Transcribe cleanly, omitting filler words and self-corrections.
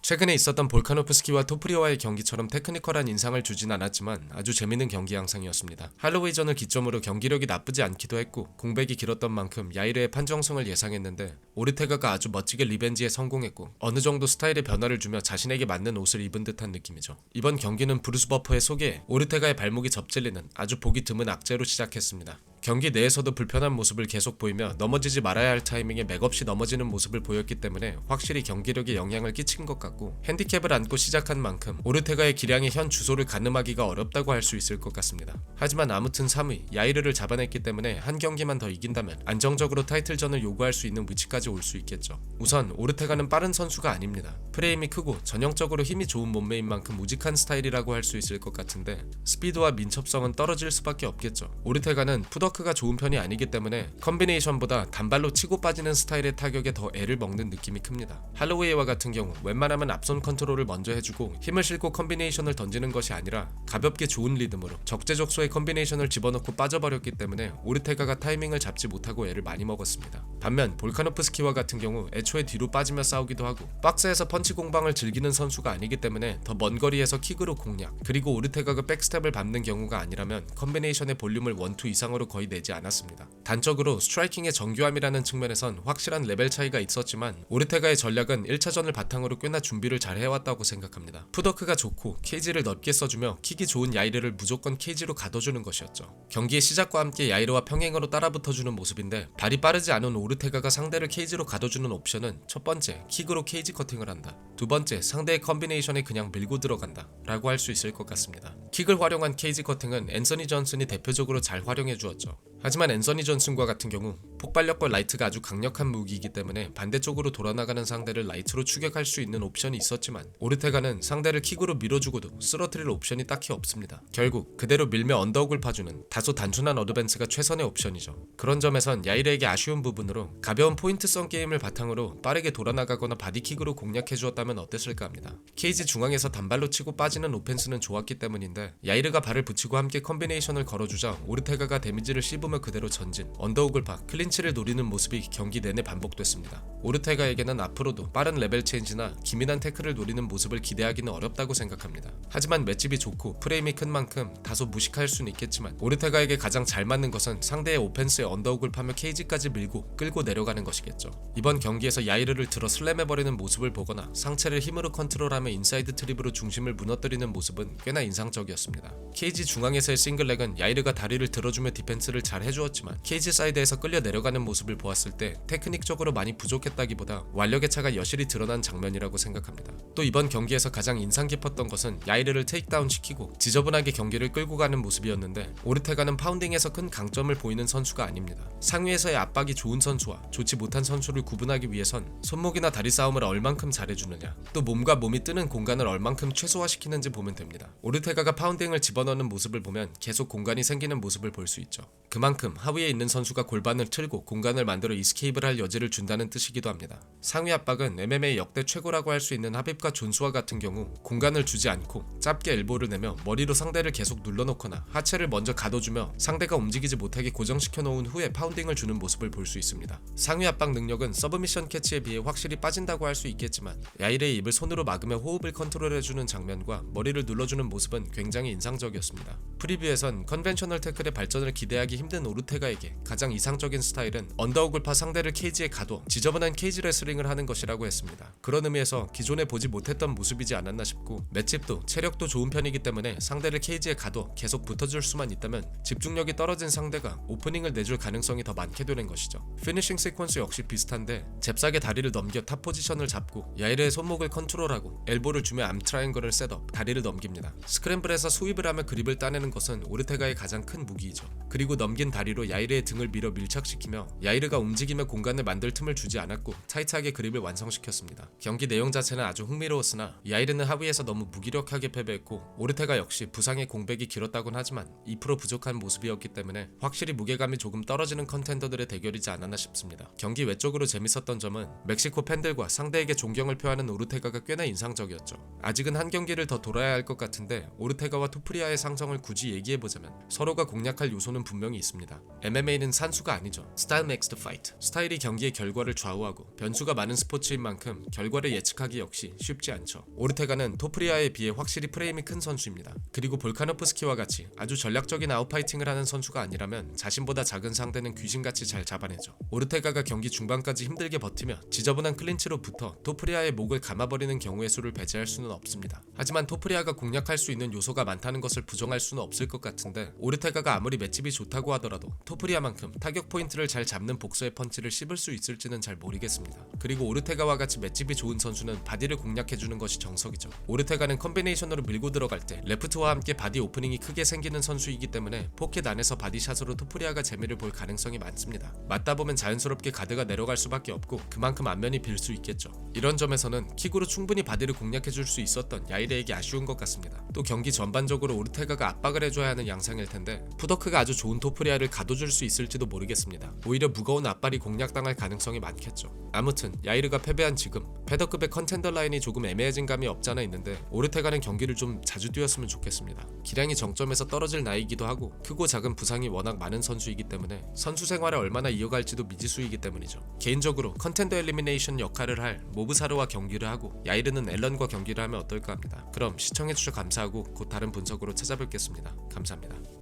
최근에 있었던 볼카노프스키와 토프리아와의 경기처럼 테크니컬한 인상을 주진 않았지만 아주 재밌는 경기 양상이었습니다. 할로웨이전을 기점으로 경기력이 나쁘지 않기도 했고 공백이 길었던 만큼 야이르의 판정승을 예상했는데 오르테가가 아주 멋지게 리벤지에 성공했고 어느 정도 스타일의 변화를 주며 자신에게 맞는 옷을 입은 듯한 느낌이죠. 이번 경기는 브루스 버퍼의 소개에 오르테가의 발목이 접질리는 아주 보기 드문 악재로 시작했습니다. 경기 내에서도 불편한 모습을 계속 보이며 넘어지지 말아야 할 타이밍에 맥없이 넘어지는 모습을 보였기 때문에 확실히 경기력에 영향을 끼친 것 같고 핸디캡을 안고 시작한 만큼 오르테가의 기량의 현 주소를 가늠하기가 어렵다고 할 수 있을 것 같습니다. 하지만 아무튼 3위 야이르를 잡아냈기 때문에 한 경기만 더 이긴다면 안정적으로 타이틀전을 요구할 수 있는 위치까지 올 수 있겠죠. 우선 오르테가는 빠른 선수가 아닙니다. 프레임이 크고 전형적으로 힘이 좋은 몸매인 만큼 우직한 스타일이라고 할 수 있을 것 같은데 스피드와 민첩성은 떨어질 수밖에 없겠죠. 오르테가는 푸더크가 좋은 편이 아니기 때문에 컨비네이션보다 단발로 치고 빠지는 스타일의 타격에 더 애를 먹는 느낌이 큽니다. 할로웨이와 같은 경우 웬만하면 앞손 컨트롤을 먼저 해주고 힘을 실고 컨비네이션을 던지는 것이 아니라 가볍게 좋은 리듬으로 적재적소의 컨비네이션을 집어넣고 빠져버렸기 때문에 오르테가가 타이밍을 잡지 못하고 애를 많이 먹었습니다. 반면 볼카노프스키와 같은 경우 애초에 뒤로 빠지며 싸우기도 하고 박스에서 펀치 공방을 즐기는 선수가 아니기 때문에 더 먼 거리에서 킥으로 공략, 그리고 오르테가가 백스텝을 밟는 경우가 아니라면 컨비네이션의 볼륨을 1, 2 이상으로 거의 내지 않았습니다. 단적으로 스트라이킹의 정교함이라는 측면에선 확실한 레벨 차이가 있었지만 오르테가의 전략은 1차전을 바탕으로 꽤나 준비를 잘 해왔다고 생각합니다. 푸더크가 좋고 케이지를 넓게 써주며 킥이 좋은 야이르를 무조건 케이지로 가둬주는 것이었죠. 경기의 시작과 함께 야이르와 평행으로 따라붙어주는 모습인데 발이 빠르지 않은 오르테가가 상대를 케이지로 가둬주는 옵션은 첫 번째, 킥으로 케이지 커팅을 한다. 두 번째, 상대의 컨비네이션에 그냥 밀고 들어간다 라고 할 수 있을 것 같습니다. 킥을 활용한 케이지 커팅은 앤서니 존슨이 대표적으로 잘 활용해 주었죠. 하지만 앤서니 존슨과 같은 경우 폭발력과 라이트가 아주 강력한 무기이기 때문에 반대쪽으로 돌아나가는 상대를 라이트로 추격할 수 있는 옵션이 있었지만 오르테가는 상대를 킥으로 밀어주고도 쓰러트릴 옵션이 딱히 없습니다. 결국 그대로 밀며 언더훅을 파주는 다소 단순한 어드밴스가 최선의 옵션이죠. 그런 점에선 야이르에게 아쉬운 부분으로 가벼운 포인트성 게임을 바탕으로 빠르게 돌아나가거나 바디킥으로 공략해 주었다면 어땠을까 합니다. 케이지 중앙에서 단발로 치고 빠지는 오펜스는 좋았기 때문인데 야이르가 발을 붙이고 함께 컨비네이션을 걸어주자 오르테가가 데미지를 씹으며 그대로 전진, 언더훅을 파 클린치를 노리는 모습이 경기 내내 반복됐습니다. 오르테가에게는 앞으로도 빠른 레벨 체인지나 기민한 태클을 노리는 모습을 기대하기는 어렵다고 생각합니다. 하지만 맷집이 좋고 프레임이 큰 만큼 다소 무식할 수는 있겠지만 오르테가에게 가장 잘 맞는 것은 상대의 오펜스에 언더훅을 파며 케이지까지 밀고 끌고 내려가는 것이겠죠. 이번 경기에서 야이르를 들어 슬램해버리는 모습을 보거나 상체를 힘으로 컨트롤하며 인사이드 트립으로 중심을 무너뜨리는 모습은 꽤나 인상적이었습니다. 케이지 중앙에서의 싱글렉은 야이르가 다리를 들어주며 디펜스를 잘 해주었지만 케이지 사이드에서 끌려 내려가는 모습을 보았을 때 테크닉적으로 많이 부족했다기보다 완력의 차가 여실히 드러난 장면이라고 생각합니다. 또 이번 경기에서 가장 인상 깊었던 것은 야이르를 테이크다운 시키고 지저분하게 경기를 끌고 가는 모습이었는데 오르테가는 파운딩에서 큰 강점을 보이는 선수가 아닙니다. 상위에서의 압박이 좋은 선수와 좋지 못한 선수를 구분하기 위해선 손목이나 다리 싸움을 얼만큼 잘해주느냐, 또 몸과 몸이 뜨는 공간을 얼만큼 최소화시키는지 보면 됩니다. 오르테가가 파운딩을 집어넣는 모습을 보면 계속 공간이 생기는 모습을 볼 수 있죠. 그만큼 하위에 있는 선수가 골반을 틀고 공간을 만들어 이스케이프를 할 여지를 준다는 뜻이기도 합니다. 상위 압박은 MMA 역대 최고라고 할 수 있는 하빕과 존스와 같은 경우 공간을 주지 않고 짧게 엘보를 내며 머리로 상대를 계속 눌러놓거나 하체를 먼저 가둬주며 상대가 움직이지 못하게 고정시켜 놓은 후에 파운딩을 주는 모습을 볼 수 있습니다. 상위 압박 능력은 서브미션 캐치에 비해 확실히 빠진다고 할 수 있겠지만 야이르의 입을 손으로 막으며 호흡을 컨트롤해주는 장면과 머리를 눌러주는 모습은 굉장히 인상적이었습니다. 프리뷰에선 컨벤셔널 태클의 발전을 기대하기 힘든 오르테가에게 가장 이상적인 스타일은 언더훅을 파 상대를 케이지에 가둬 지저분한 케이지 레슬링을 하는 것이라고 했습니다. 그런 의미에서 기존에 보지 못했던 모습이지 않았나 싶고 맷집도 체력도 좋은 편이기 때문에 상대를 케이지에 가둬 계속 붙어줄 수만 있다면 집중력이 떨어진 상대가 오프닝을 내줄 가능성이 더 많게 되는 것이죠. 피니싱 시퀀스 역시 비슷한데 잽싸게 다리를 넘겨 탑 포지션을 잡고 야이르의 손목을 컨트롤하고 엘보를 주며 암 트라이앵글을 셋업, 다리를 넘깁니다. 스크램블에서 스윕을 하며 그립을 따내는 것은 오르테가의 가장 큰 무기이죠. 그리고 넘긴 다리로 야이르의 등을 밀어 밀착시키며 야이르가 움직이며 공간을 만들 틈을 주지 않았고 타이트하게 그립을 완성시켰습니다. 경기 내용 자체는 아주 흥미로웠으나 야이르는 하위에서 너무 무기력하게 패배했고 오르테가 역시 부상의 공백이 길었다곤 하지만 2% 부족한 모습이었기 때문에 확실히 무게감이 조금 떨어지는 컨텐더들의 대결이지 않았나 싶습니다. 경기 외적으로 재밌었던 점은 멕시코 팬들과 상대에게 존경을 표하는 오르테가가 꽤나 인상적이었죠. 아직은 한 경기를 더 돌아야 할 것 같은데 오르테가와 토프리아의 상성을 굳이 얘기해보자면 서로가 공략할 요소는 분명히 있습니다. MMA는 산수가 아니죠. Style makes the fight. 스타일이 경기의 결과를 좌우하고 변수가 많은 스포츠인 만큼 결과를 예측하기 역시 쉽지 않죠. 오르테가는 토프리아에 비해 확실히 프레임이 큰 선수입니다. 그리고 볼카노프스키와 같이 아주 전략적인 아웃파이팅을 하는 선수가 아니라면 자신보다 작은 상대는 귀신같이 잘 잡아내죠. 오르테가가 경기 중반까지 힘들게 버티며 지저분한 클린치로부터 토프리아의 목을 감아버리는 경우의 수를 배제할 수는 없습니다. 하지만 토프리아가 공략할 수 있는 요소가 많다는 것을 부정할 수는 없을 것 같은데 오르테가가 아무리 맷집이 좋다고 하더라도 토프리아만큼 타격 포인트를 잘 잡는 복서의 펀치를 씹을 수 있을지는 잘 모르겠습니다. 그리고 오르테가와 같이 맷집이 좋은 선수는 바디를 공략해주는 것이 정석이죠. 오르테가는 컨비네이션으로 밀고 들어갈 때 레프트와 함께 바디 오프닝이 크게 생기는 선수이기 때문에 포켓 안에서 바디샷으로 토프리아가 재미를 볼 가능성이 많습니다. 맞다 보면 자연스럽게 가드가 내려갈 수밖에 없고 그만큼 안면이 빌 수 있겠죠. 이런 점에서는 킥으로 충분히 바디를 공략해줄 수 있었던 야이레에게 아쉬운 것 같습니다. 또 경기 전반적으로 오르테가가 압박을 해줘야 하는 양상일 텐데 푸더크가 아주 좋은 토프리아를 가둬줄 수 있을지도 모르겠습니다. 오히려 무거운 앞발이 공략당할 가능성이 많겠죠. 아무튼 야이르가 패배한 지금 패더급의 컨텐더 라인이 조금 애매해진 감이 없잖아 있는데 오르테가는 경기를 좀 자주 뛰었으면 좋겠습니다. 기량이 정점에서 떨어질 나이이기도 하고 크고 작은 부상이 워낙 많은 선수이기 때문에 선수 생활을 얼마나 이어갈지도 미지수이기 때문이죠. 개인적으로 컨텐더 엘리미네이션 역할을 할 모브사르와 경기를 하고 야이르는 앨런과 경기를 하면 어떨까 합니다. 그럼 시청해주셔서 감사하고 곧 다른 분석으로 찾아뵙겠습니다. 감사합니다.